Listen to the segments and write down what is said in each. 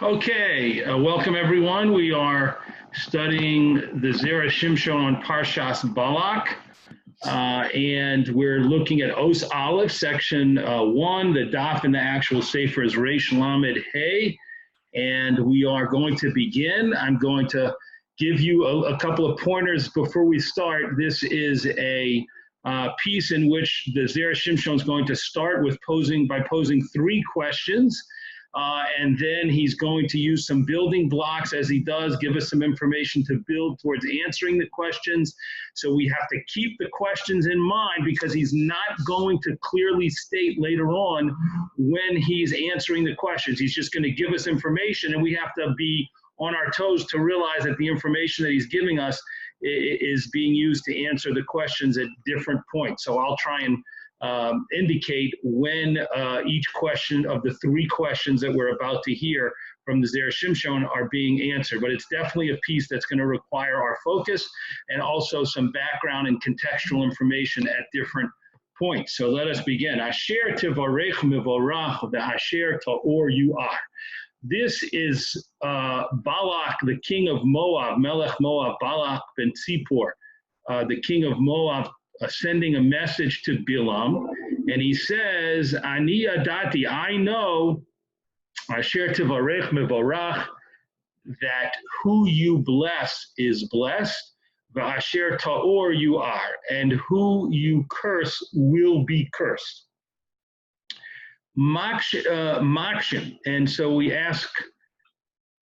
Okay, welcome everyone. We are studying the Zera Shimshon on Parshas Balak, and we're looking at Os Aleph, section 1. The daf in the actual sefer is Reish Lamed Hey, and we are going to begin. I'm going to give you a couple of pointers before we start. This is a piece in which the Zera Shimshon is going to start with posing 3 questions. And then he's going to use some building blocks as he does, give us some information to build towards answering the questions. So we have to keep the questions in mind because he's not going to clearly state later on when he's answering the questions. He's just going to give us information, and we have to be on our toes to realize that the information that he's giving us is being used to answer the questions at different points. So I'll try and indicate when each question of the 3 questions that we're about to hear from the Zera Shimshon are being answered. But it's definitely a piece that's going to require our focus and also some background and contextual information at different points. So let us begin. Asher tivarech mivorach ve'asher ta'or you are. This is Balak, the king of Moab, Melech Moab, Balak ben Tzipor, the king of Moab, sending a message to Bilam, and he says, Ani adati, I know, asher tivarech mevorach, that who you bless is blessed, v'asher ta'or you are, and who you curse will be cursed. Makshim, and so we ask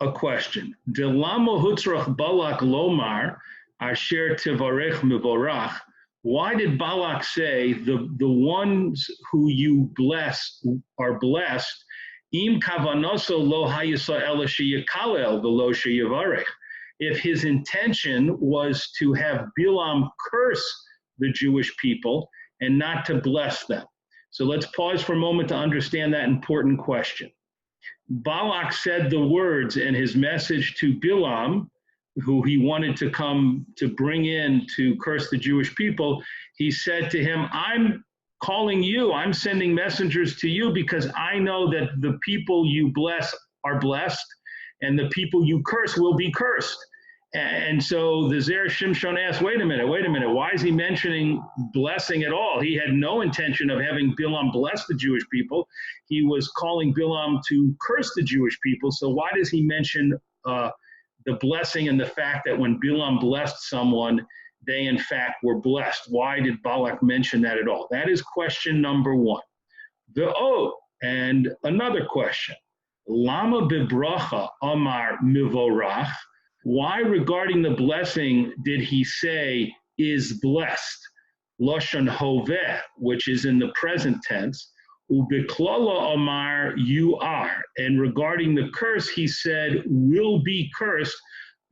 a question. Delamo hutzrach Balak lomar, asher tivarech mevorach. Why did Balak say the ones who you bless are blessed? Im kavanoso lo hayisa ela sheyikalel v'lo sheyivarech. If his intention was to have Bilam curse the Jewish people and not to bless them. So let's pause for a moment to understand that important question. Balak said the words in his message to Bilam, who he wanted to come to bring in to curse the Jewish people. He said to him, I'm calling you, I'm sending messengers to you because I know that the people you bless are blessed and the people you curse will be cursed. And so the Zera Shimshon asked, wait a minute, why is he mentioning blessing at all? He had no intention of having Bilam bless the Jewish people. He was calling Bilam to curse the Jewish people. So why does he mention the blessing and the fact that when Bilam blessed someone, they in fact were blessed? Why did Balak mention that at all? That is question number 1. And another question. Lama bibracha amar mivorach. Why regarding the blessing did he say is blessed? Lashon hoveh, which is in the present tense. Ubiklala amar you are. And regarding the curse, he said will be cursed,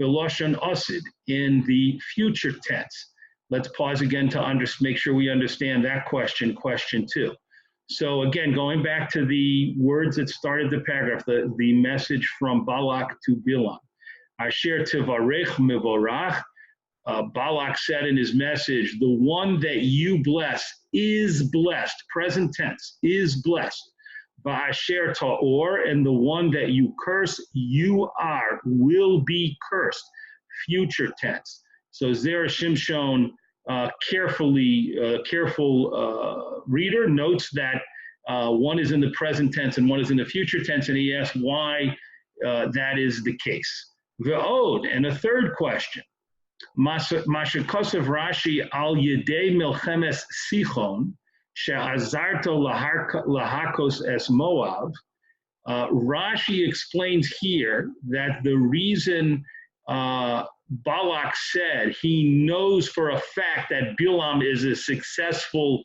Lashon asid, in the future tense. Let's pause again to make sure we understand that question 2. So again, going back to the words that started the paragraph, the message from Balak to Bilam. Asher tivarech mivorach. Balak said in his message, the one that you bless is blessed, present tense, is blessed. Va'asher ta'or, and the one that you curse, you are, will be cursed, future tense. So Zera Shimshon, careful reader, notes that one is in the present tense and one is in the future tense, and he asks why that is the case. Ve'od, and a third question. Mashikosav Rashi al yedei milchemes Sichon she'azarto lahakos es Moab. Rashi explains here that the reason Balak said he knows for a fact that Bilam is a successful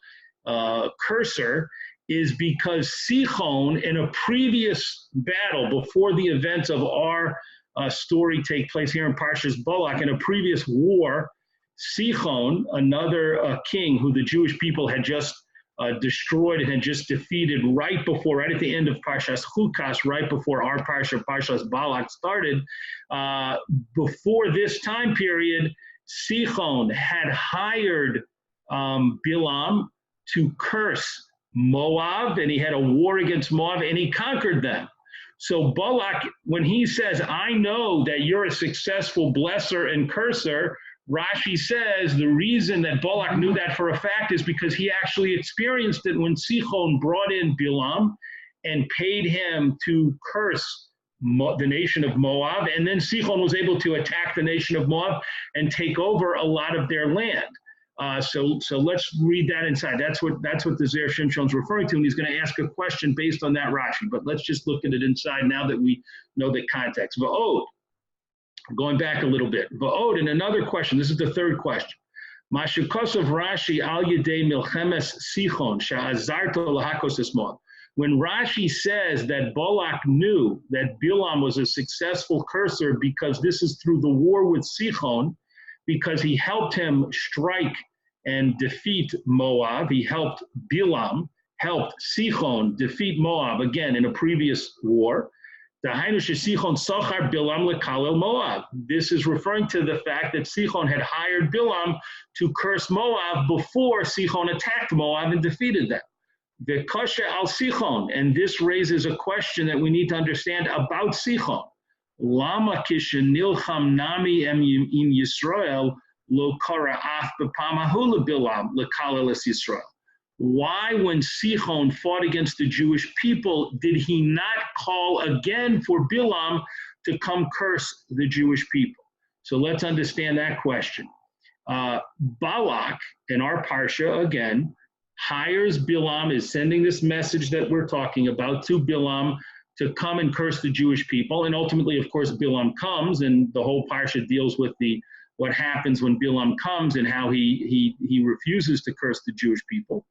curser is because Sichon, in a previous battle before the events of our story take place here in Parshas Balak, in a previous war, Sichon, another king who the Jewish people had just destroyed and had just defeated right at the end of Parshas Chukas, right before our Parsha, Parshas Balak started. Before this time period, Sichon had hired Bilam to curse Moab, and he had a war against Moab, and he conquered them. So Balak, when he says, I know that you're a successful blesser and curser, Rashi says the reason that Balak knew that for a fact is because he actually experienced it when Sichon brought in Bilam and paid him to curse the nation of Moab. And then Sichon was able to attack the nation of Moab and take over a lot of their land. So let's read that inside. That's what the Zera Shimshon is referring to, and he's going to ask a question based on that Rashi. But let's just look at it inside now that we know the context. Va'od, going back a little bit. Va'od, and another question. This is the third question. Mashukos of Rashi al yedei milchemes Sichon she'azarto lahakos esmod. When Rashi says that Balak knew that Bilam was a successful curser because this is through the war with Sichon, because he helped him strike and defeat Moab. He helped Bilam, helped Sichon defeat Moab, again, in a previous war. This is referring to the fact that Sichon had hired Bilam to curse Moab before Sichon attacked Moab and defeated them. The Kasha al Sichon, and this raises a question that we need to understand about Sichon. Lama kishenilcham nami em in Yisrael lo kara af b'pamahula Bilam lekaleles Yisrael. Why, when Sichon fought against the Jewish people, did he not call again for Bilam to come curse the Jewish people? So let's understand that question. Balak, in our Parsha, again, hires Bilam, is sending this message that we're talking about to Bilam to come and curse the Jewish people. And ultimately, of course, Bilam comes, and the whole Parsha deals with what happens when Bilam comes and how he refuses to curse the Jewish people.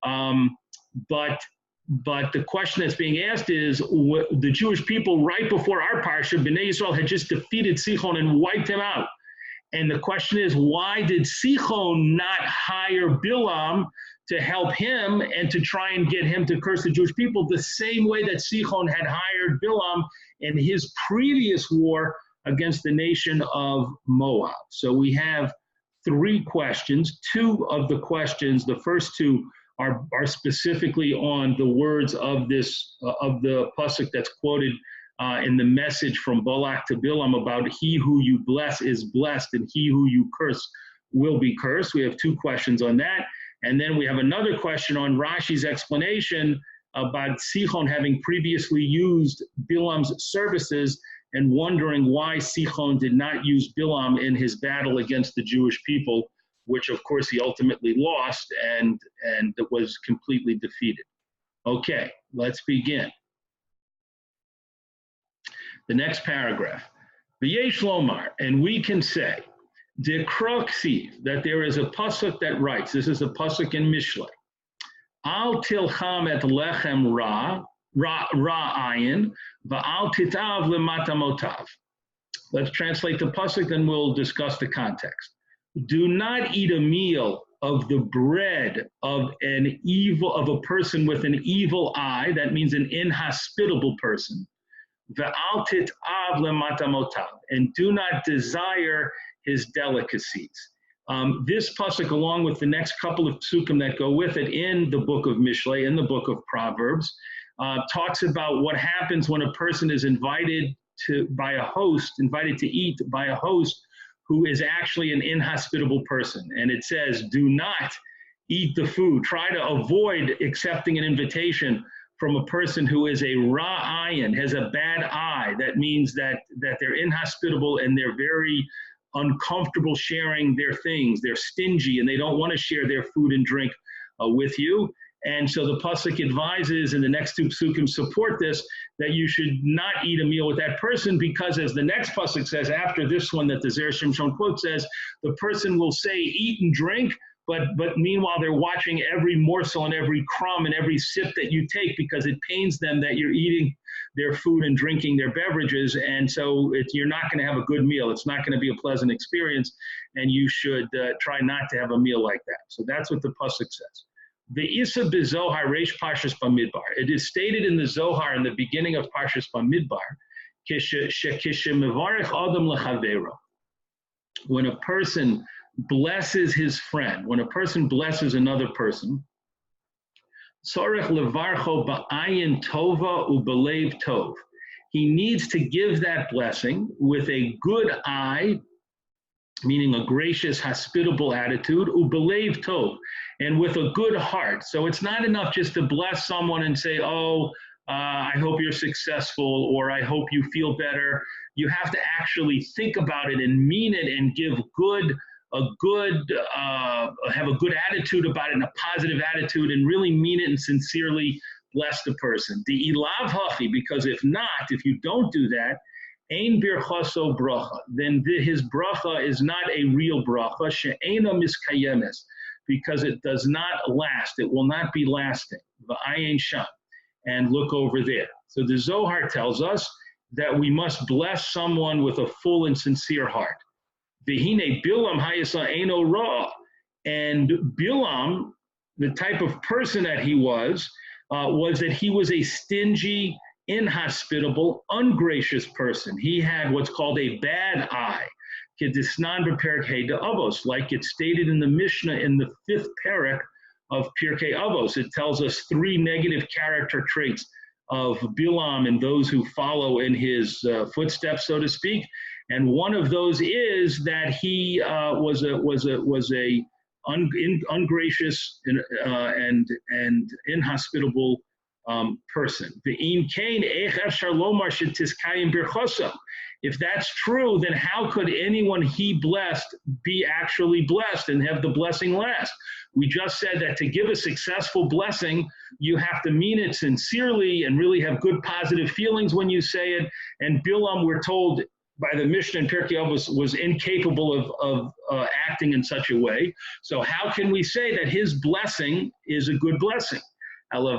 But the question that's being asked is, the Jewish people right before our Parsha, Bnei Yisrael, had just defeated Sichon and wiped him out. And the question is, why did Sichon not hire Bilam to help him and to try and get him to curse the Jewish people the same way that Sichon had hired Bilam in his previous war against the nation of Moab? So we have three questions. Two of the questions, the first two, are specifically on the words of this of the pasuk that's quoted in the message from Balak to Bilam about he who you bless is blessed and he who you curse will be cursed. We have two questions on that. And then we have another question on Rashi's explanation about Sichon having previously used Bilam's services and wondering why Sichon did not use Bilam in his battle against the Jewish people, which of course he ultimately lost and was completely defeated. Okay, let's begin. The next paragraph. V'yesh lomar, and we can say, Dekroksiv, that there is a pasuk that writes, this is a pasuk in Mishlei, Al tilcham et lechem ra ayin, va'al titav lematamotav. Let's translate the pasuk, then we'll discuss the context. Do not eat a meal of the bread of a person with an evil eye. That means an inhospitable person. Ve'al titav lematamotav, and do not desire his delicacies. This pasuk, along with the next couple of psukim that go with it in the book of Mishlei, in the book of Proverbs, talks about what happens when a person is invited to eat by a host who is actually an inhospitable person. And it says, do not eat the food. Try to avoid accepting an invitation from a person who is a ra ayin, has a bad eye. That means that they're inhospitable and they're very uncomfortable sharing their things. They're stingy and they don't want to share their food and drink with you. And so the pasuk advises, and the next two psukim support this, that you should not eat a meal with that person, because as the next pasuk says, after this one that the Zera Shimshon quote says, the person will say, eat and drink, but meanwhile they're watching every morsel and every crumb and every sip that you take, because it pains them that you're eating their food and drinking their beverages. And so you're not going to have a good meal. It's not going to be a pleasant experience, and you should try not to have a meal like that. So that's what the pasuk says. The Isa b'Zohar Reish Parshas Bamidbar. It is stated in the Zohar in the beginning of Parshas Bamidbar, Kishemevarech Adam lechavero. When a person blesses his friend, when a person blesses another person, Tzorech levarcho ba'ayin tova u'belev tov. he needs to give that blessing with a good eye, meaning a gracious, hospitable attitude, ubelev tov, and with a good heart. So it's not enough just to bless someone and say, oh, I hope you're successful, or I hope you feel better. You have to actually think about it and mean it and give have a good attitude about it and a positive attitude and really mean it and sincerely bless the person. The ilav hachi, because if not, if you don't do that, ein birchaso bracha, then his bracha is not a real bracha, she'ena miskayemes, because it does not last. It will not be lasting. V'ayin sham. And look over there. So the Zohar tells us that we must bless someone with a full and sincere heart. V'hine Bilam hayasa eno ra. And Bilam, the type of person that he was that he was a stingy, inhospitable, ungracious person. He had what's called a bad eye. Kedisnan b'perek Hey Avos, like it's stated in the Mishnah in the 5th parak of Pirkei Avos. It tells us 3 negative character traits of Bilam and those who follow in his footsteps, so to speak. And one of those is that he was a ungracious and inhospitable person. If that's true, then how could anyone he blessed be actually blessed and have the blessing last? We just said that to give a successful blessing, you have to mean it sincerely and really have good positive feelings when you say it. And Bilam, we're told by the Mishnah in Pirkei Avos, was incapable of acting in such a way. So how can we say that his blessing is a good blessing? We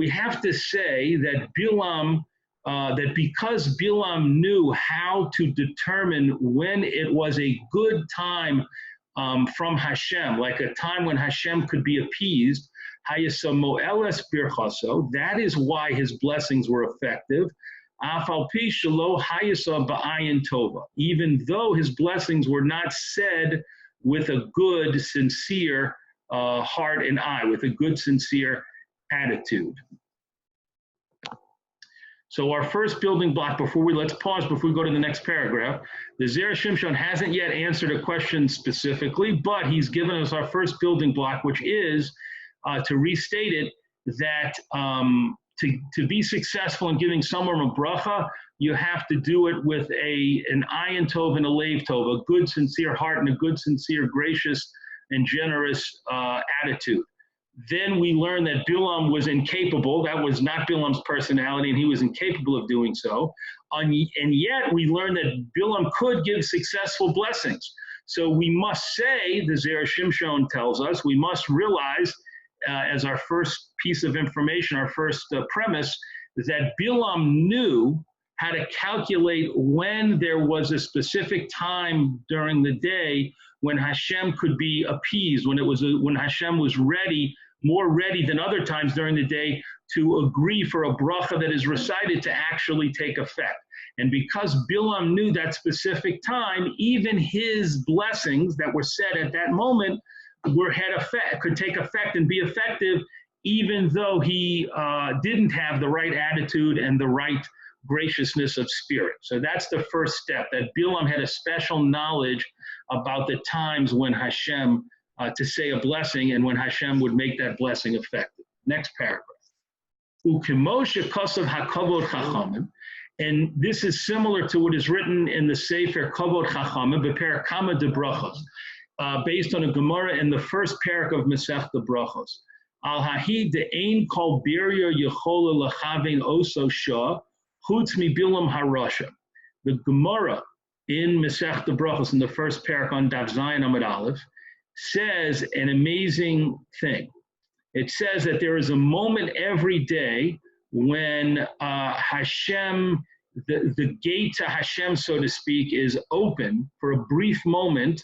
have to say that Bilam, that because Bilam knew how to determine when it was a good time from Hashem, like a time when Hashem could be appeased, that is why his blessings were effective. Even though his blessings were not said with a good, sincere heart and eye, with a good, sincere attitude. So our first building block, let's pause before we go to the next paragraph. The Zera Shimshon hasn't yet answered a question specifically, but he's given us our first building block, which is to restate it, that to be successful in giving someone a bracha, you have to do it with an ayin tov and a leiv tov, a good, sincere heart and a good, sincere, gracious, and generous attitude. Then we learn that Bilam was incapable. That was not Bilam's personality, and he was incapable of doing so. And yet we learn that Bilam could give successful blessings. So we must say, the Zera Shimshon tells us, we must realize as our first piece of information, our first premise, is that Bilam knew how to calculate when there was a specific time during the day when Hashem could be appeased, when Hashem was ready, more ready than other times during the day, to agree for a bracha that is recited to actually take effect. And because Bilam knew that specific time, even his blessings that were said at that moment could take effect and be effective, even though he didn't have the right attitude and the right graciousness of spirit. So that's the first step, that Bilam had a special knowledge about the times when Hashem, to say a blessing, and when Hashem would make that blessing effective. Next paragraph. And this is similar to what is written in the sefer Kavod Chachamim, Beperek Kama de Brachos, based on a Gemara in the first parak of Masechta Brachos. Al Hahi de Ein Kol Birya Yechola Lachavein Oso Shah Chutz Mi Bilam Harasha. The Gemara in Masechta Brachos in the first parak on Daf Zayin Amud Aleph says an amazing thing. It says that there is a moment every day when Hashem, the gate to Hashem, so to speak, is open for a brief moment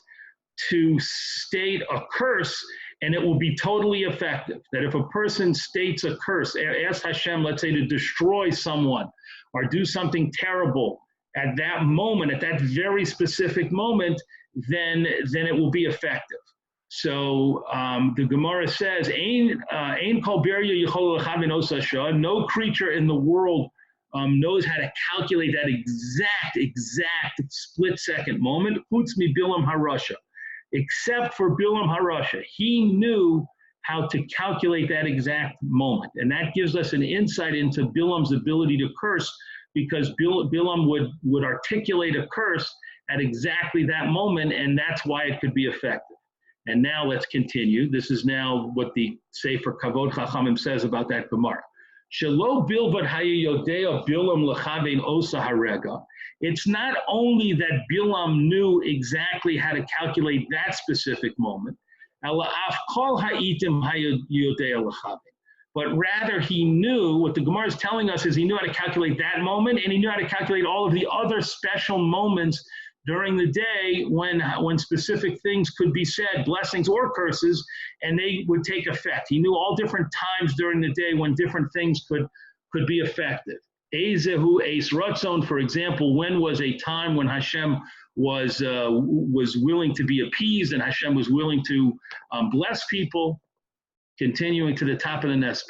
to state a curse, and it will be totally effective. That if a person states a curse, ask Hashem, let's say, to destroy someone or do something terrible at that moment, at that very specific moment, then it will be effective. So the Gemara says, "Ein kol beria yichol lechavin osa shah." No creature in the world knows how to calculate that exact split-second moment. Chutz mi Bilam harasha, except for Bilam harasha. He knew how to calculate that exact moment, and that gives us an insight into Bilam's ability to curse, because Bilam would articulate a curse at exactly that moment, and that's why it could be effective. And now let's continue. This is now what the Sefer Kavod Chachamim says about that Gemara. Shelo bilvad hayodea Bilam lechavein osa harega. It's not only that Bilam knew exactly how to calculate that specific moment, ela af kol ha'itim hayodea lechavein. But rather he knew, what the Gemara is telling us is he knew how to calculate that moment, and he knew how to calculate all of the other special moments during the day when specific things could be said, blessings or curses, and they would take effect. He knew all different times during the day when different things could be effective. Ezehu eis ratzon, for example, when was a time when Hashem was willing to be appeased and Hashem was willing to bless people. Continuing to the top of the next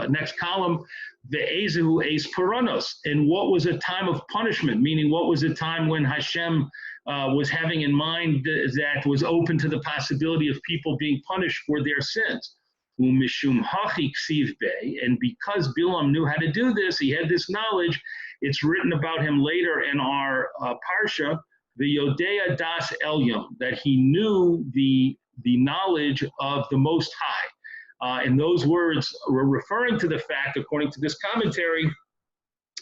next column, the Ezehu eis Puranos, and what was a time of punishment, meaning what was a time when Hashem was having in mind that was open to the possibility of people being punished for their sins. Umishum hachi ksiv be, and because Bilam knew how to do this, he had this knowledge. It's written about him later in our Parsha, the Yodea das Elyon, that he knew the knowledge of the Most High. And those words were referring to the fact, according to this commentary,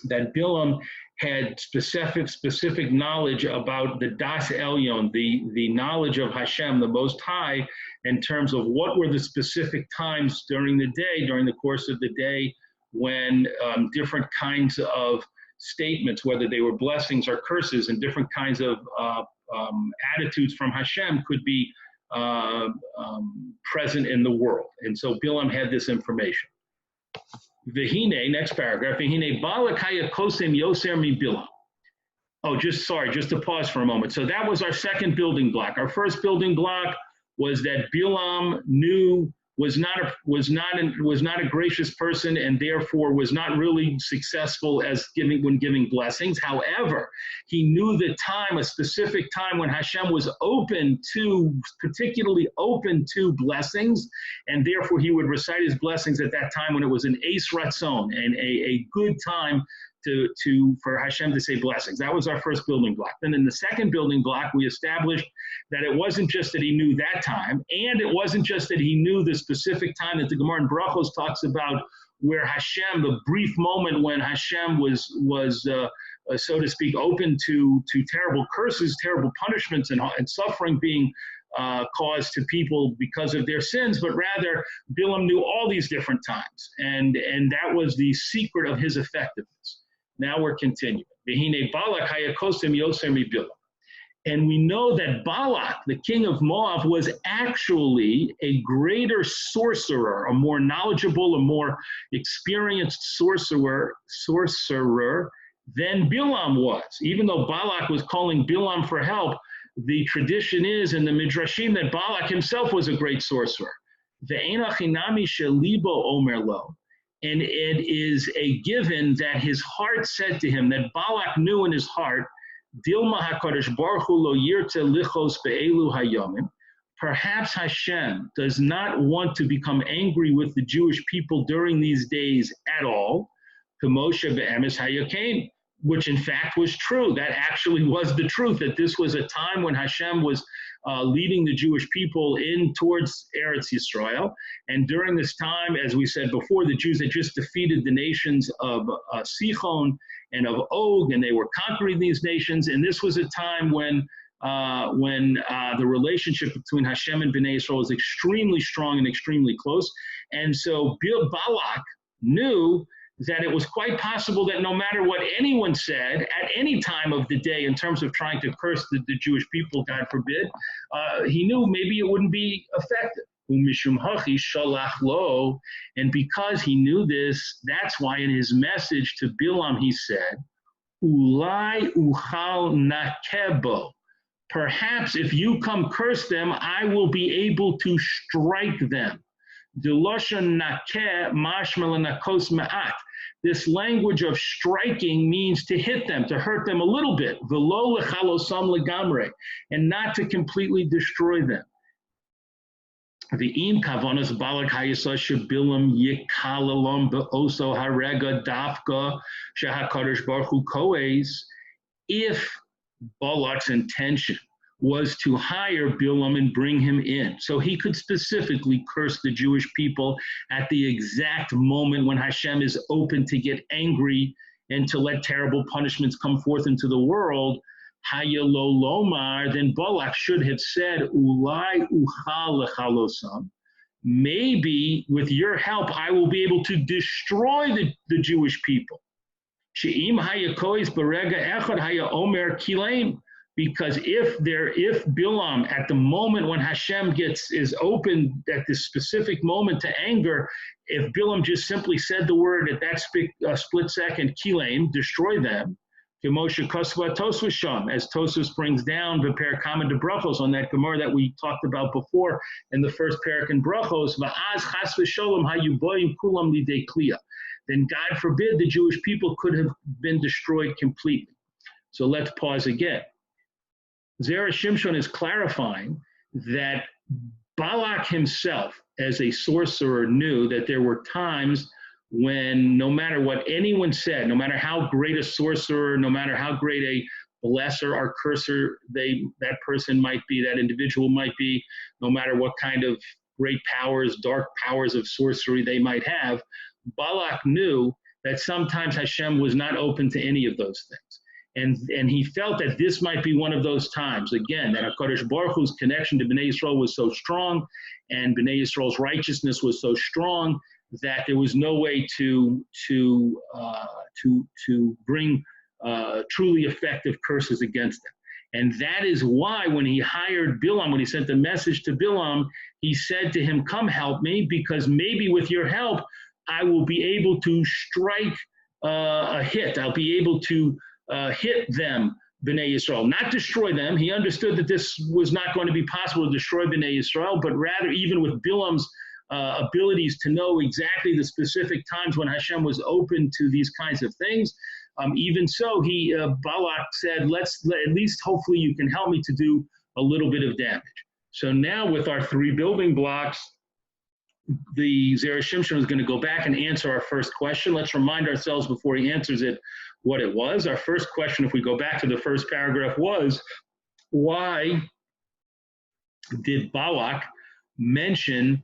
that Bilam had specific knowledge about the Das Elyon, the knowledge of Hashem, the Most High, in terms of what were the specific times during the day, during the course of the day, when different kinds of statements, whether they were blessings or curses, and different kinds of attitudes from Hashem could be present in the world. And so Bilam had this information. V'hine, next paragraph, V'hine Balak hayakosem yoser mi Bilam. Oh, just to pause for a moment. So that was our second building block. Our first building block was that Bilam knew was not a gracious person, and therefore was not really successful when giving blessings. However, he knew the time, a specific time when Hashem was particularly open to blessings, and therefore he would recite his blessings at that time when it was an eis ratzon, and a good time for Hashem to say blessings. That was our first building block. Then in the second building block, we established that it wasn't just that he knew that time, and it wasn't just that he knew the specific time that the Gemara in Brachos talks about, where Hashem, the brief moment when Hashem was so to speak, open to terrible curses, terrible punishments, and suffering being caused to people because of their sins, but rather Bilam knew all these different times, and that was the secret of his effectiveness. Now we're continuing. V'hine Balak hayakosem yoser mi Bilam. And we know that Balak, the king of Moab, was actually a greater sorcerer, a more knowledgeable, a more experienced sorcerer than Bilam was. Even though Balak was calling Bilam for help, the tradition is in the Midrashim that Balak himself was a great sorcerer. Ve'ena chinami shelibo omer lo. And it is a given that his heart said to him, that Balak knew in his heart, Dilma HaKadosh Baruch Hu lo yirte lichos be'elu hayomim. Perhaps Hashem does not want to become angry with the Jewish people during these days at all. Moshe be'emes hayakein, which in fact was true. That actually was the truth, that this was a time when Hashem was leading the Jewish people in towards Eretz Yisrael. And during this time, as we said before, the Jews had just defeated the nations of Sichon and of Og, and they were conquering these nations. And this was a time when the relationship between Hashem and Bnei Yisrael was extremely strong and extremely close. And so Balak knew that it was quite possible that no matter what anyone said at any time of the day in terms of trying to curse the Jewish people, God forbid, he knew maybe it wouldn't be effective. And because he knew this, that's why in his message to Bilam he said, Ulai uchal nakebo. Perhaps if you come curse them, I will be able to strike them. This language of striking means to hit them, to hurt them a little bit, and not to completely destroy them. If Balak's intention was to hire Bilam and bring him in, so he could specifically curse the Jewish people at the exact moment when Hashem is open to get angry and to let terrible punishments come forth into the world, then Balak should have said, Ulai uchal lechalosam. Maybe with your help, I will be able to destroy the Jewish people. She'im hayakois berega echad haya omer kileim. Because if Bilam, at the moment when Hashem is open at this specific moment to anger, if Bilam just simply said the word at that split second, kileim, destroy them, as Tosfos brings down the Perikama de Brachos on that Gemara that we talked about before in the first parak in Brachos, then God forbid the Jewish people could have been destroyed completely. So let's pause again. Zera Shimshon is clarifying that Balak himself, as a sorcerer, knew that there were times when no matter what anyone said, no matter how great a sorcerer, no matter how great a blesser or curser that person might be, that individual might be, no matter what kind of great powers, dark powers of sorcery they might have, Balak knew that sometimes Hashem was not open to any of those things. And he felt that this might be one of those times, again, that HaKadosh Baruch Hu's connection to Bnei Yisrael was so strong, and Bnei Yisrael's righteousness was so strong, that there was no way to bring truly effective curses against them. And that is why when he hired Bilam, when he sent the message to Bilam, he said to him, come help me, because maybe with your help, I will be able to strike a hit. I'll be able to hit them, Bnei Yisrael, not destroy them. He understood that this was not going to be possible to destroy Bnei Yisrael, but rather even with Bilam's abilities to know exactly the specific times when Hashem was open to these kinds of things, even so, Balak said, at least hopefully you can help me to do a little bit of damage. So now with our three building blocks, the Zera Shimshon is going to go back and answer our first question. Let's remind ourselves before he answers it what it was. Our first question, if we go back to the first paragraph, was why did Balak mention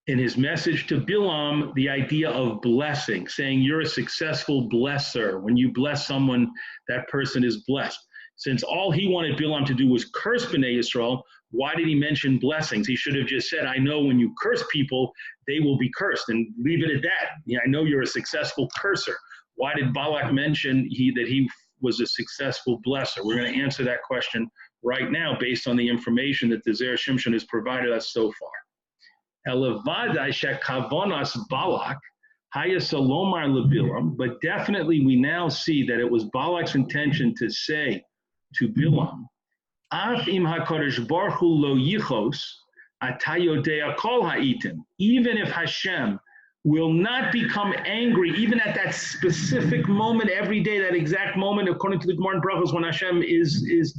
in his message to Bilam the idea of blessing, saying you're a successful blesser. When you bless someone, that person is blessed. Since all he wanted Bilam to do was curse Bnei Yisrael, why did he mention blessings? He should have just said, I know when you curse people, they will be cursed, and leave it at that. I know you're a successful curser. Why did Balak mention that he was a successful blesser? We're going to answer that question right now based on the information that the Zera Shimshon has provided us so far. But definitely we now see that it was Balak's intention to say to Bilam, even if Hashem will not become angry, even at that specific moment every day, that exact moment, according to the Gemara in Brachos, when Hashem is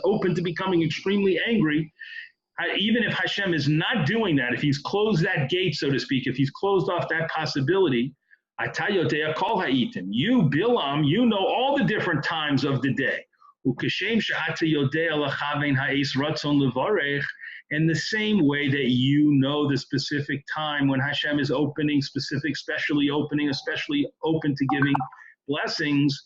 open to becoming extremely angry, even if Hashem is not doing that, if he's closed that gate, so to speak, if he's closed off that possibility, you, Bilam, you know all the different times of the day. In the same way that you know the specific time when Hashem is opening, especially open to giving blessings,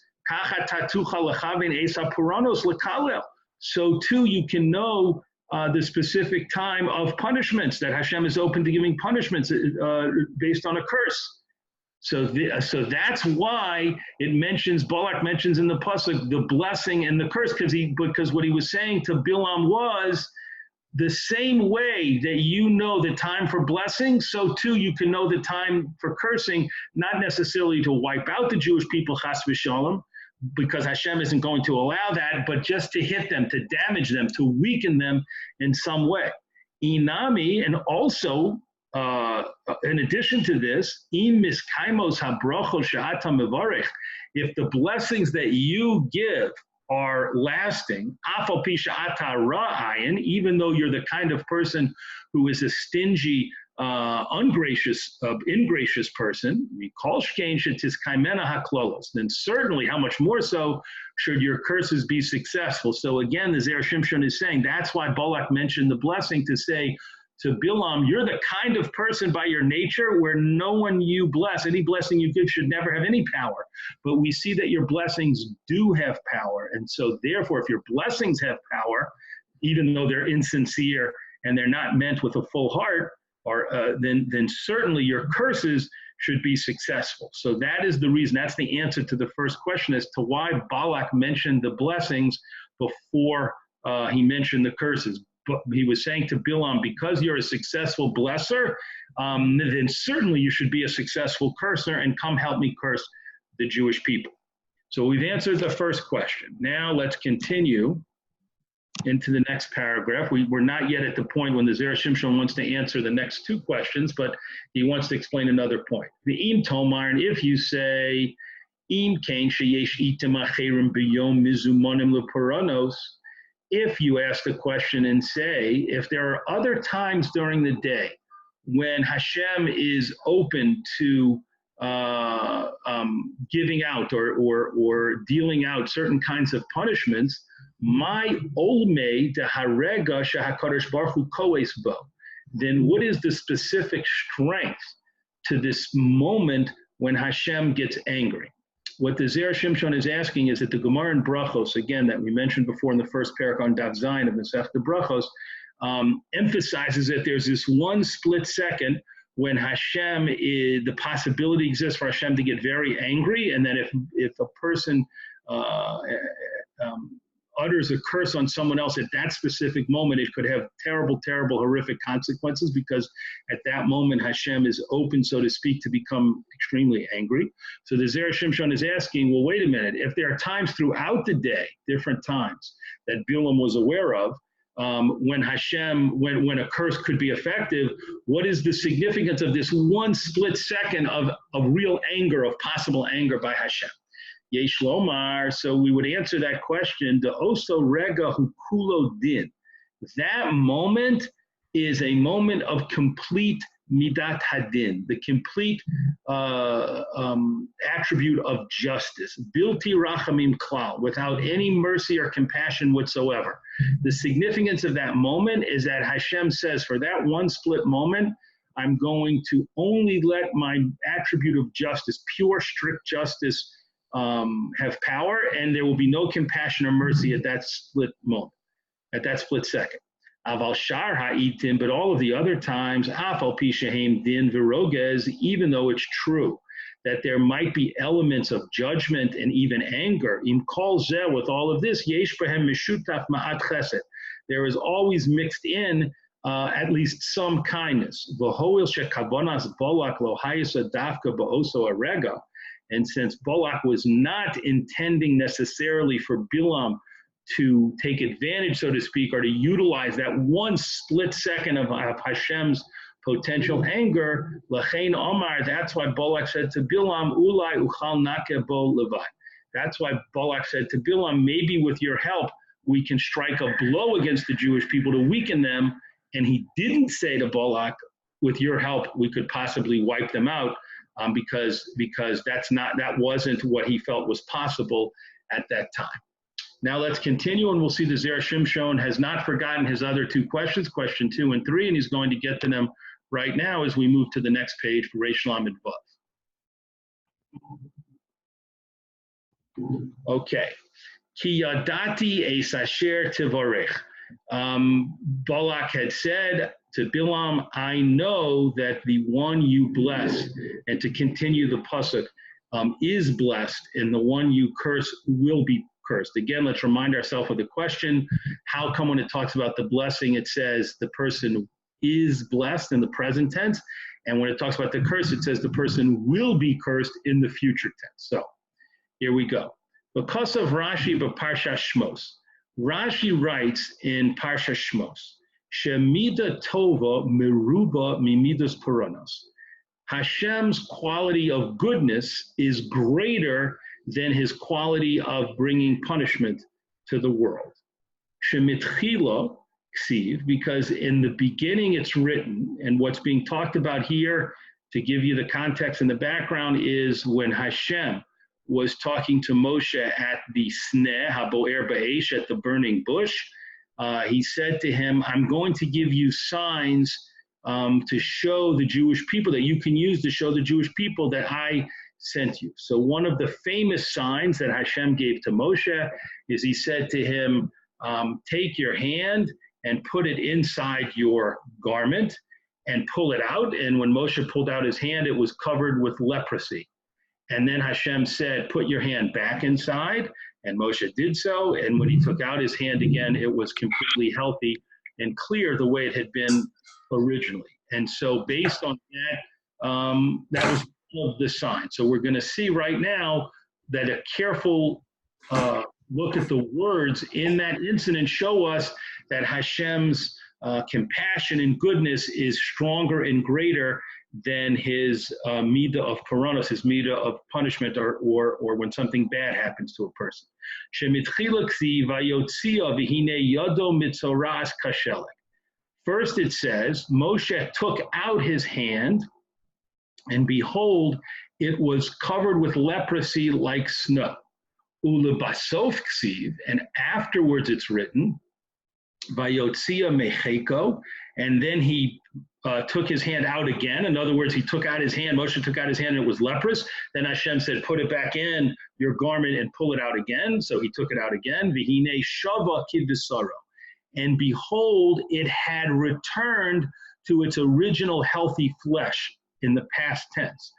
so too you can know the specific time of punishments, that Hashem is open to giving punishments based on a curse. So that's why Balak mentions in the pasuk the blessing and the curse, because what he was saying to Bilam was, the same way that you know the time for blessing, so too you can know the time for cursing, not necessarily to wipe out the Jewish people, chas v'shalom, because Hashem isn't going to allow that, but just to hit them, to damage them, to weaken them in some way. Inami, and also, in addition to this, if the blessings that you give are lasting, even though you're the kind of person who is a stingy, ingracious person, then certainly how much more so should your curses be successful. So again, the Zera Shimshon is saying that's why Balak mentioned the blessing to say to Bilam, you're the kind of person by your nature where no one you bless, any blessing you give should never have any power. But we see that your blessings do have power. And so therefore, if your blessings have power, even though they're insincere and they're not meant with a full heart, or then certainly your curses should be successful. So that is the reason, that's the answer to the first question as to why Balak mentioned the blessings before he mentioned the curses. But he was saying to Bilam, because you're a successful blesser, then certainly you should be a successful curser, and come help me curse the Jewish people. So we've answered the first question. Now let's continue into the next paragraph. We're not yet at the point when the Zera Shimshon wants to answer the next two questions, but he wants to explain another point. The im tomar, and if you say, im kain sheyesh item acherim b'yom mizumonim lepuranos, if you ask the question and say, if there are other times during the day when Hashem is open to giving out or dealing out certain kinds of punishments, my olmei de harega shehakadosh baruch hu koes bo, then what is the specific strength to this moment when Hashem gets angry? What the Zera Shimshon is asking is that the Gemara in Brachos, again, that we mentioned before in the first parak on Daf Zayin of Masechta Brachos, emphasizes that there's this one split second when Hashem the possibility exists for Hashem to get very angry, and that if a person utters a curse on someone else at that specific moment, it could have terrible, terrible, horrific consequences, because at that moment Hashem is open, so to speak, to become extremely angry. So the Zera Shimshon is asking, well, wait a minute, if there are times throughout the day, different times, that Bilam was aware of, when a curse could be effective, what is the significance of this one split second of real anger, of possible anger by Hashem? Yesh lomar, so we would answer that question, the oso rega hu kulo din. That moment is a moment of complete midat hadin, the complete attribute of justice, bilti rachamim klal, without any mercy or compassion whatsoever. The significance of that moment is that Hashem says, for that one split moment, I'm going to only let my attribute of justice, pure, strict justice, have power, and there will be no compassion or mercy at that split moment, at that split second. Aval shar ha'itim, but all of the other times, afal pishahem din v'rogez, even though it's true that there might be elements of judgment and even anger, im kol zeh, with all of this, yesh behem mishutaf ma'at chesed, there is always mixed in at least some kindness. V'hoil shekavonas Balak lo hayasa dafka ba'oso arega, and since Balak was not intending necessarily for Bilam to take advantage, so to speak, or to utilize that one split second of Hashem's potential anger, Lachein Omar, that's why Balak said to Bilam, Ulai uchal nake bo levad. That's why Balak said to Bilam, maybe with your help, we can strike a blow against the Jewish people to weaken them. And he didn't say to Balak, with your help, we could possibly wipe them out. Because that wasn't what he felt was possible at that time. Now let's continue, and we'll see the Zera Shimshon has not forgotten his other two questions, question 2 and 3, and he's going to get to them right now as we move to the next page for Reish Lamed Vav. Okay. Ki yadati es asher tivorech. Balak had said to Bilam, I know that the one you bless, and to continue the pasuk, is blessed, and the one you curse will be cursed. Again, let's remind ourselves of the question, how come when it talks about the blessing, it says the person is blessed in the present tense, and when it talks about the curse, it says the person will be cursed in the future tense. So here we go. Because of Rashi but Parsha Shmos. Rashi writes in Parsha Shmos, Shemida Tova Meruba Mimidas Puranos. Hashem's quality of goodness is greater than his quality of bringing punishment to the world. Shemitchila Ksiv, because in the beginning it's written, and what's being talked about here, to give you the context and the background, is when Hashem was talking to Moshe at the Sneh, Haboer Ba'esh, at the burning bush. He said to him, I'm going to give you signs to show the Jewish people, that you can use to show the Jewish people that I sent you. So one of the famous signs that Hashem gave to Moshe is he said to him, take your hand and put it inside your garment and pull it out. And when Moshe pulled out his hand, it was covered with leprosy. And then Hashem said, put your hand back inside. And Moshe did so. And when he took out his hand again, it was completely healthy and clear the way it had been originally. And so based on that, that was one of the signs. So we're going to see right now that a careful look at the words in that incident show us that Hashem's compassion and goodness is stronger and greater than his midah of karanos, his midah of punishment, or when something bad happens to a person. First it says, Moshe took out his hand, and behold, it was covered with leprosy like snow. Ulebasof ksiv, and afterwards it's written, Vayotzia mecheko, and then he took his hand out again. In other words, he took out his hand, Moshe took out his hand and it was leprous. Then Hashem said, put it back in your garment and pull it out again. So he took it out again. Vihine shava kivvisaro. And behold, it had returned to its original healthy flesh in the past tense.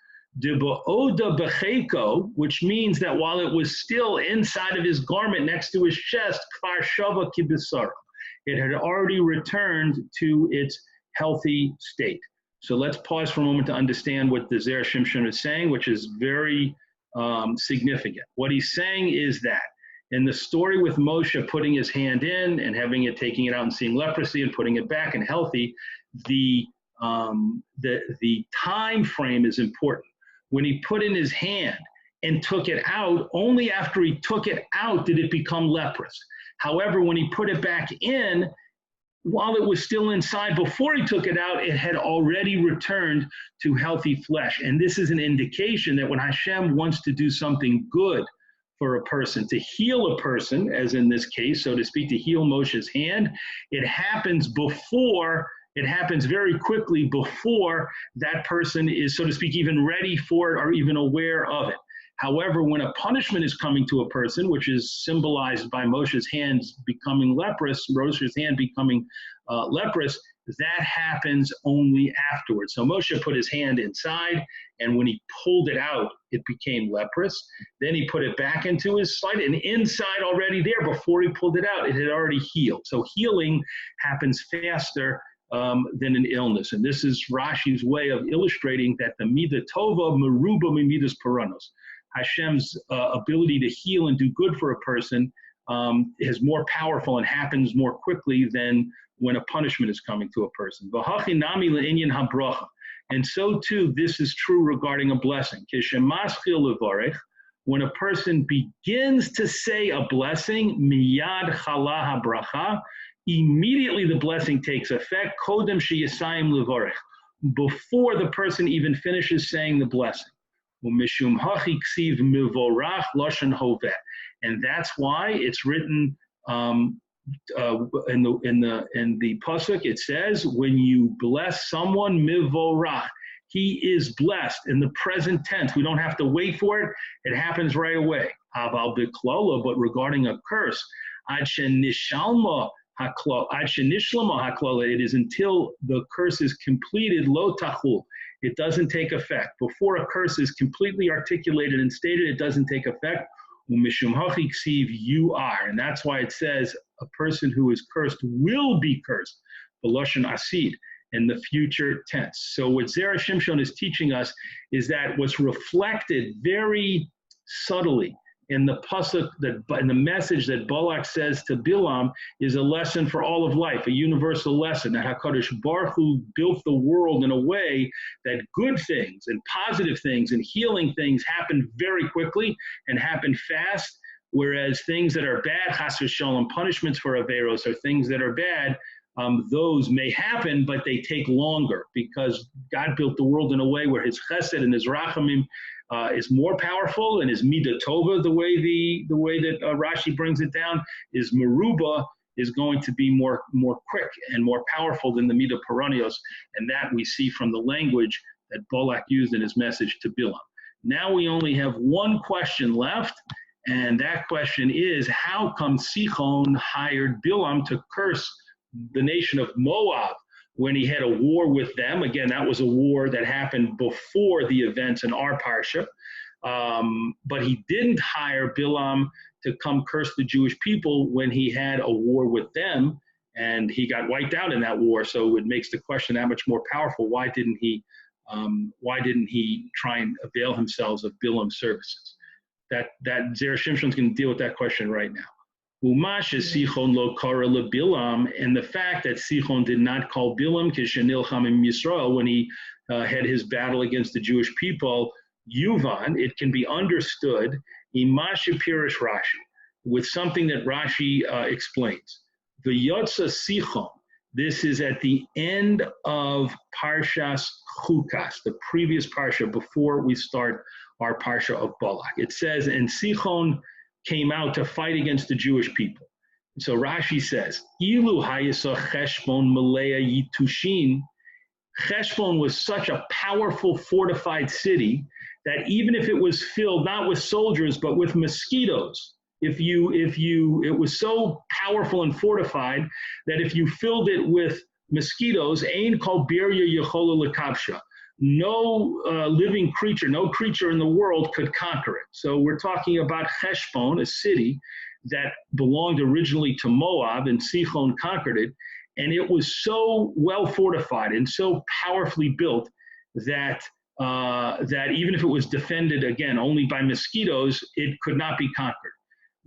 Diba'oda becheko, which means that while it was still inside of his garment next to his chest, kvar shava kivvisaro, it had already returned to its healthy state. So let's pause for a moment to understand what the Zera Shimshon is saying, which is very significant. What he's saying is that in the story with Moshe putting his hand in and having it, taking it out and seeing leprosy and putting it back and healthy, the time frame is important. When he put in his hand and took it out, only after he took it out did it become leprous. However, when he put it back in, while it was still inside before he took it out, it had already returned to healthy flesh. And this is an indication that when Hashem wants to do something good for a person, to heal a person, as in this case, so to speak, to heal Moshe's hand, it happens very quickly before that person is, so to speak, even ready for it or even aware of it. However, when a punishment is coming to a person, which is symbolized by Moshe's hands becoming leprous, Moshe's hand becoming leprous, that happens only afterwards. So Moshe put his hand inside, and when he pulled it out, it became leprous. Then he put it back into his side, and inside already there, before he pulled it out, it had already healed. So healing happens faster than an illness. And this is Rashi's way of illustrating that the midah tova meruba mimidas paranos. Hashem's ability to heal and do good for a person is more powerful and happens more quickly than when a punishment is coming to a person. And so too, this is true regarding a blessing. When a person begins to say a blessing, miyad chala habracha, immediately the blessing takes effect, kodem sheyasayim levarech, before the person even finishes saying the blessing. And that's why it's written in the pasuk. It says, when you bless someone, mivorach, he is blessed in the present tense. We don't have to wait for it; it happens right away. Aval biklola, but regarding a curse, ad shenishlama haklola, it is until the curse is completed. Lo tachul. It doesn't take effect. Before a curse is completely articulated and stated, it doesn't take effect. You are. And that's why it says a person who is cursed will be cursed. B'lashon asid, in the future tense. So what Zera Shimshon is teaching us is that what's reflected very subtly And the pasuk and the message that Balak says to Bilam is a lesson for all of life, a universal lesson that HaKadosh Baruch Hu built the world in a way that good things and positive things and healing things happen very quickly and happen fast, whereas things that are bad, chas v'shalom, punishments for averos, or things that are bad, those may happen, but they take longer because God built the world in a way where His chesed and His rachamim is more powerful, and his midah tova, the way that Rashi brings it down, is meruba, is going to be more quick and more powerful than the midah peronios, and that we see from the language that Balak used in his message to Bilam. Now we only have one question left, and that question is, how come Sichon hired Bilam to curse the nation of Moab when he had a war with them? Again, that was a war that happened before the events in our Parsha. But he didn't hire Bilam to come curse the Jewish people when he had a war with them, and he got wiped out in that war. So it makes the question that much more powerful. Why didn't he try and avail himself of Bilam's services? That Zera Shimshon is going to deal with that question right now. Umash Sichon lo kara le Bilam, and the fact that Sichon did not call Bilam kishenilcham in Yisrael when he had his battle against the Jewish people, Yuvan, it can be understood, Imash Pirish Rashi, with something that Rashi explains. The Yotza Sichon, this is at the end of Parshas Chukas, the previous Parsha before we start our Parsha of Balak. It says, and Sichon came out to fight against the Jewish people. So Rashi says, Ilu hayisa Cheshbon Malaya Yitushin. Cheshbon was such a powerful fortified city that even if it was filled not with soldiers but with mosquitoes, it was so powerful and fortified that if you filled it with mosquitoes, Ein kol birya yechola lekavsha, no living creature, no creature in the world could conquer it. So we're talking about Cheshbon, a city that belonged originally to Moab, and Sichon conquered it. And it was so well fortified and so powerfully built that even if it was defended, again, only by mosquitoes, it could not be conquered.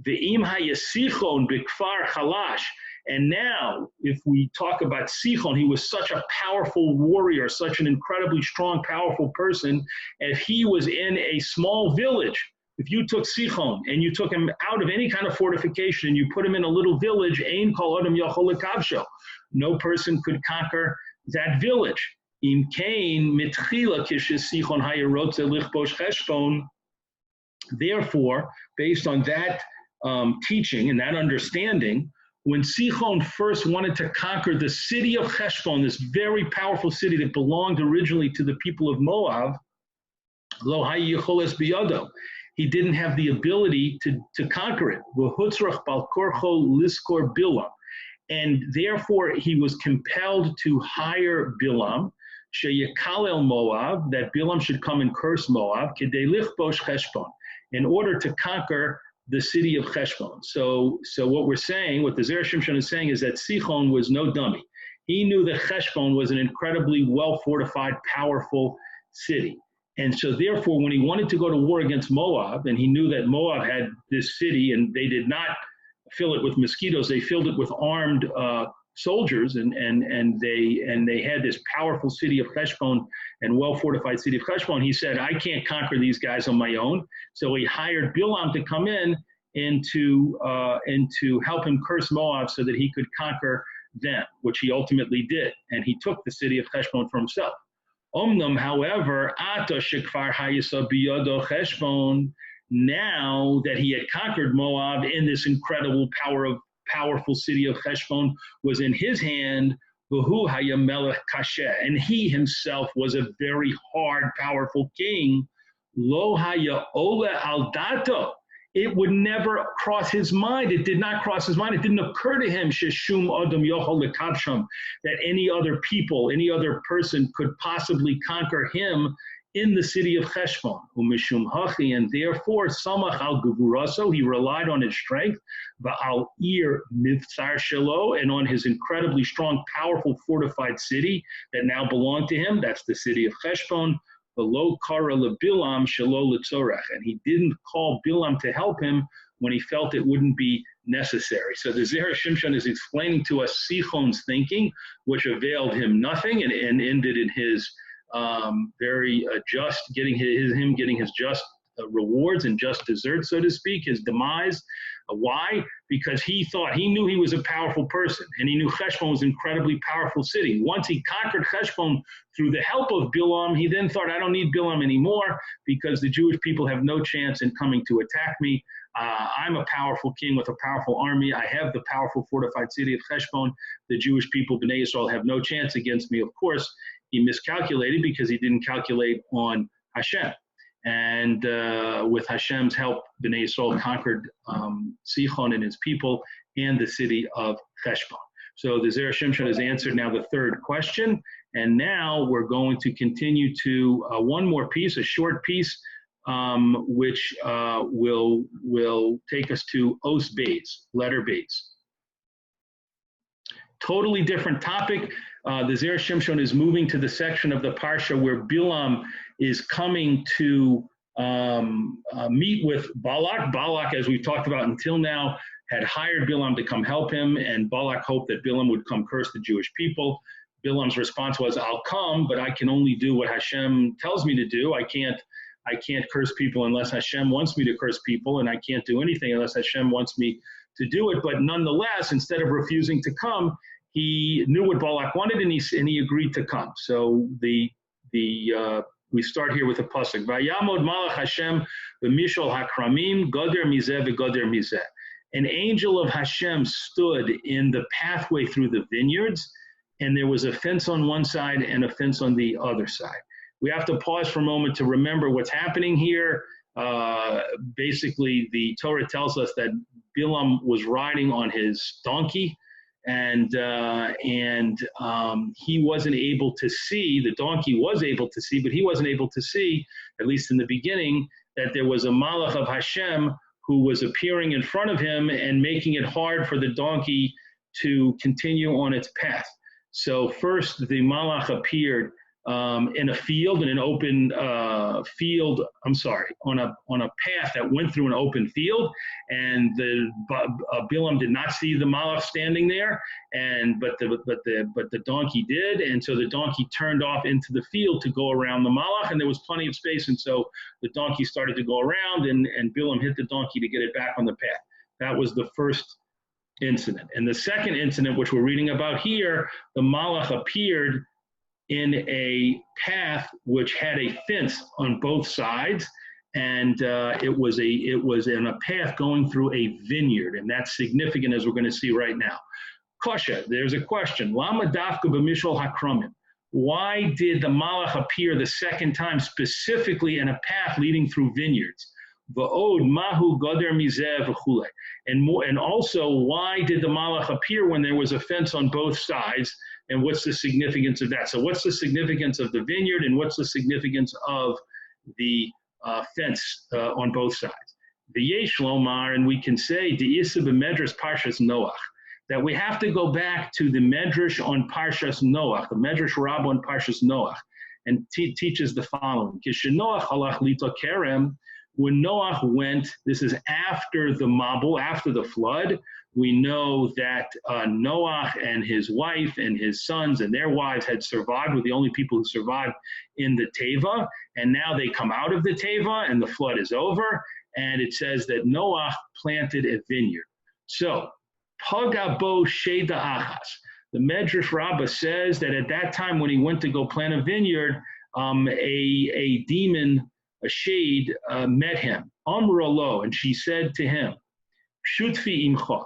Ve'im hayasichon b'kfar chalash. And now, if we talk about Sichon, he was such a powerful warrior, such an incredibly strong, powerful person. And if he was in a small village, if you took Sichon and you took him out of any kind of fortification and you put him in a little village, Ein kol adam yachol lekavsho, no person could conquer that village. Im kain mitchila kishes Sichon hayarotze lichbosh cheshbon. Therefore, based on that teaching and that understanding, when Sichon first wanted to conquer the city of Cheshbon, this very powerful city that belonged originally to the people of Moab, lo hayicholes biyado, he didn't have the ability to conquer it. V'hutzrach bal korcho liskor Bilam, and therefore he was compelled to hire Bilam, sheyekalel Moab, that Bilam should come and curse Moab, kedei lichbosh Cheshbon, in order to conquer the city of Cheshbon. So what we're saying, what the Zera Shimshon is saying, is that Sichon was no dummy. He knew that Cheshbon was an incredibly well-fortified, powerful city. And so therefore, when he wanted to go to war against Moab, and he knew that Moab had this city, and they did not fill it with mosquitoes, they filled it with armed soldiers, and they had this powerful city of Cheshbon and well-fortified city of Cheshbon. He said, I can't conquer these guys on my own. So he hired Bilam to come in and to help him curse Moab so that he could conquer them, which he ultimately did. And he took the city of Cheshbon for himself. Omnam, however, Ata Shekfar Hayisa Biyado Cheshbon, now that he had conquered Moab in this incredible powerful city of Cheshbon was in his hand, V'hu haya melech kasher, and he himself was a very hard, powerful king. Lo haya ole al dato, it would never cross his mind. It did not cross his mind. It didn't occur to him, sheshum adam yochol lekavsham, that any other people, any other person could possibly conquer him in the city of Cheshbon, umishum hachi, and therefore samach al gevuraso, he relied on his strength, va'al ir mivtzar shelo, and on his incredibly strong, powerful, fortified city that now belonged to him. That's the city of Cheshbon. v'lo kara leBilam shelo letzorech, and he didn't call Bilam to help him when he felt it wouldn't be necessary. So the Zera Shimshon is explaining to us Sichon's thinking, which availed him nothing and ended in his very just getting his just rewards and just desserts, so to speak, his demise. Why? Because he knew he was a powerful person, and he knew Cheshbon was an incredibly powerful city. Once he conquered Cheshbon through the help of Bilam, he then thought, I don't need Bilam anymore because the Jewish people have no chance in coming to attack me. I'm a powerful king with a powerful army. I have the powerful fortified city of Cheshbon. The Jewish people, Bnei Yisrael, have no chance against me. Of course, he miscalculated because he didn't calculate on Hashem. And with Hashem's help, Bnei Yisrael conquered Sichon and his people and the city of Cheshbon. So the Zera Shimshon has answered now the third question. And now we're going to continue to one more piece, a short piece, which will take us to Os Beis, letter Beis. Totally different topic. The Zera Shimshon is moving to the section of the Parsha where Bilam is coming to meet with Balak. Balak, as we've talked about until now, had hired Bilam to come help him, and Balak hoped that Bilam would come curse the Jewish people. Bilam's response was, I'll come, but I can only do what Hashem tells me to do. I can't curse people unless Hashem wants me to curse people, and I can't do anything unless Hashem wants me to do it. But nonetheless, instead of refusing to come, he knew what Balak wanted, and he agreed to come. So we start here with a pasuk. Vayamod malach Hashem v'mishol hakramim goder mizeh v'goder mizeh. An angel of Hashem stood in the pathway through the vineyards, and there was a fence on one side and a fence on the other side. We have to pause for a moment to remember what's happening here. Basically, the Torah tells us that Bilam was riding on his donkey, and he wasn't able to see. The donkey was able to see, but he wasn't able to see, at least in the beginning, that there was a malach of Hashem who was appearing in front of him and making it hard for the donkey to continue on its path. So first, the malach appeared in a field, in an open field, on a path that went through an open field, and Bilam did not see the malach standing there, but the donkey did, and so the donkey turned off into the field to go around the malach, and there was plenty of space, and so the donkey started to go around, and Bilam hit the donkey to get it back on the path. That was the first incident. And the second incident, which we're reading about here, the malach appeared in a path which had a fence on both sides, and it was in a path going through a vineyard, and that's significant, as we're going to see right now. Kasha, there's a question. Lama dafka b'mishol hakramim. Why did the malach appear the second time specifically in a path leading through vineyards? V'od mahu goder mizeh v'chulei. And also, why did the malach appear when there was a fence on both sides? And what's the significance of that? So what's the significance of the vineyard, and what's the significance of the fence on both sides? V'yesh lomar, and we can say, De'isa b'medrash Parshas Noach, that we have to go back to the medrash on Parshas Noach, the medrash Rabbah on Parshas Noach, and teaches the following. Kishenoach halach lito kerem, when Noach went, this is after the Mabul, after the flood, we know that Noach and his wife and his sons and their wives had survived, were the only people who survived in the Teva, and now they come out of the Teva and the flood is over, and it says that Noach planted a vineyard. So, Pagabo Sheda Achas, the Medrash Rabbah says that at that time when he went to go plant a vineyard, a demon, a shade, met him. Amralo, and she said to him, Shutfi imcha,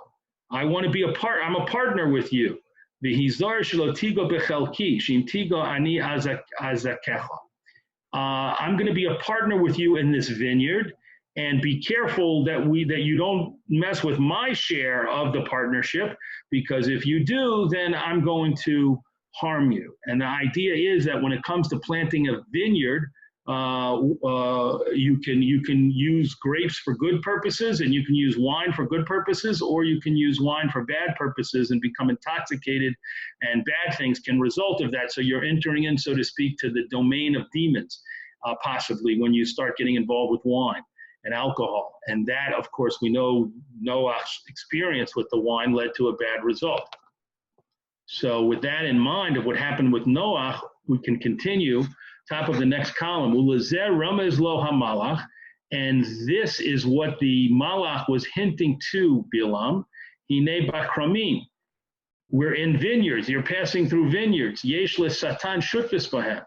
I want to be I'm a partner with you. V'hizar shelo tigo bechelki, shim tigo ani azakecha. I'm going to be a partner with you in this vineyard, and be careful that you don't mess with my share of the partnership, because if you do, then I'm going to harm you. And the idea is that when it comes to planting a vineyard, you can use grapes for good purposes, and you can use wine for good purposes, or you can use wine for bad purposes and become intoxicated, and bad things can result of that. So you're entering in, so to speak, to the domain of demons. possibly, when you start getting involved with wine and alcohol. And that, of course, we know Noah's experience with the wine led to a bad result. So with that in mind of what happened with Noah, we can continue. Top of the next column, Ulezer Ramez Lo HaMalach, and this is what the Malach was hinting to Bilam. Hine Bakramim. We're in vineyards. You're passing through vineyards. Yesh le Satan shutfis bahem.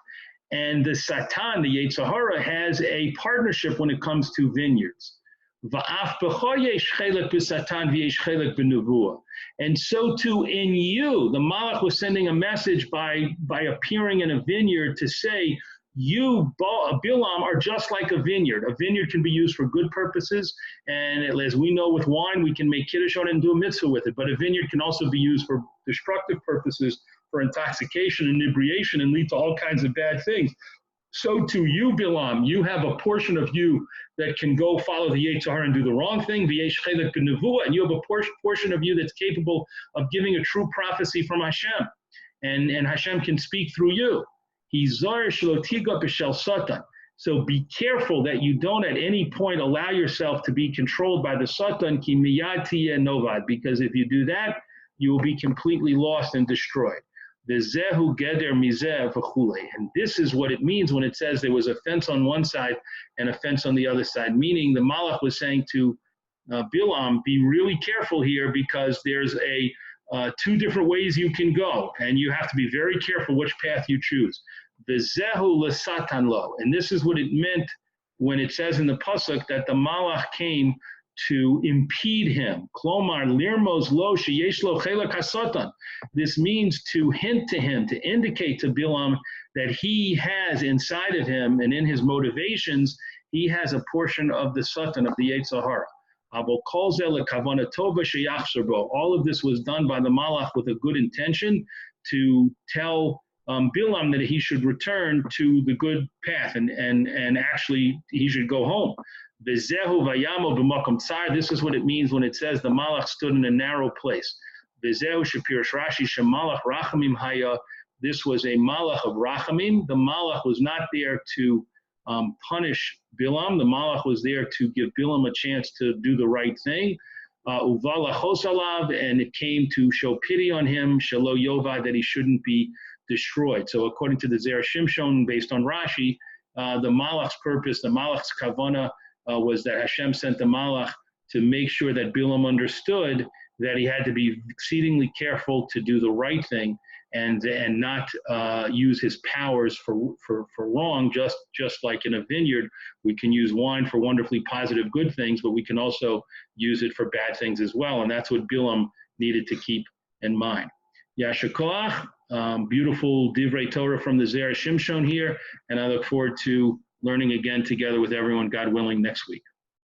And the Satan, the Yetzer Hara, has a partnership when it comes to vineyards. Va'af b'cho yesh chelek b'Satan v'yesh chelek b'nevuah. And so too in you, the Malach was sending a message by appearing in a vineyard to say, you, Bilam, are just like a vineyard. A vineyard can be used for good purposes, and as we know with wine, we can make kiddush on it and do a mitzvah with it. But a vineyard can also be used for destructive purposes, for intoxication, inebriation, and lead to all kinds of bad things. So too you, Bilam, you have a portion of you that can go follow the Yetzer Hara and do the wrong thing, v'yesh chelek b'nevuah, and you have a portion of you that's capable of giving a true prophecy from Hashem, and Hashem can speak through you. So be careful that you don't at any point allow yourself to be controlled by the Satan, ki miyad tiyeh novad, because if you do that, you will be completely lost and destroyed. V'zehu geder mizeh v'chulei. And this is what it means when it says there was a fence on one side and a fence on the other side, meaning the Malach was saying to Bilam, be really careful here because there's two different ways you can go, and you have to be very careful which path you choose. V'zehu l'satan lo. And this is what it meant when it says in the pasuk that the Malach came to impede him. Klomar lirmos lo sheyesh lo chelek hasatan. This means to hint to him, to indicate to Bilam that he has inside of him and in his motivations, he has a portion of the Satan, of the Yetzer Hara. All of this was done by the Malach with a good intention to tell Bilam that he should return to the good path and actually he should go home. This is what it means when it says the Malach stood in a narrow place. This was a Malach of Rachamim. The Malach was not there to punish Bilam. The Malach was there to give Bilam a chance to do the right thing. And it came to show pity on him, shelo yovad, that he shouldn't be destroyed. So according to the Zera Shimshon, based on Rashi, the Malach's purpose, the Malach's kavana, was that Hashem sent the Malach to make sure that Bilam understood that he had to be exceedingly careful to do the right thing and not use his powers for wrong. Just like in a vineyard, we can use wine for wonderfully positive good things, but we can also use it for bad things as well. And that's what Bilam needed to keep in mind. Yasher koach, beautiful divrei Torah from the Zera Shimshon here, and I look forward to learning again together with everyone, God willing, next week.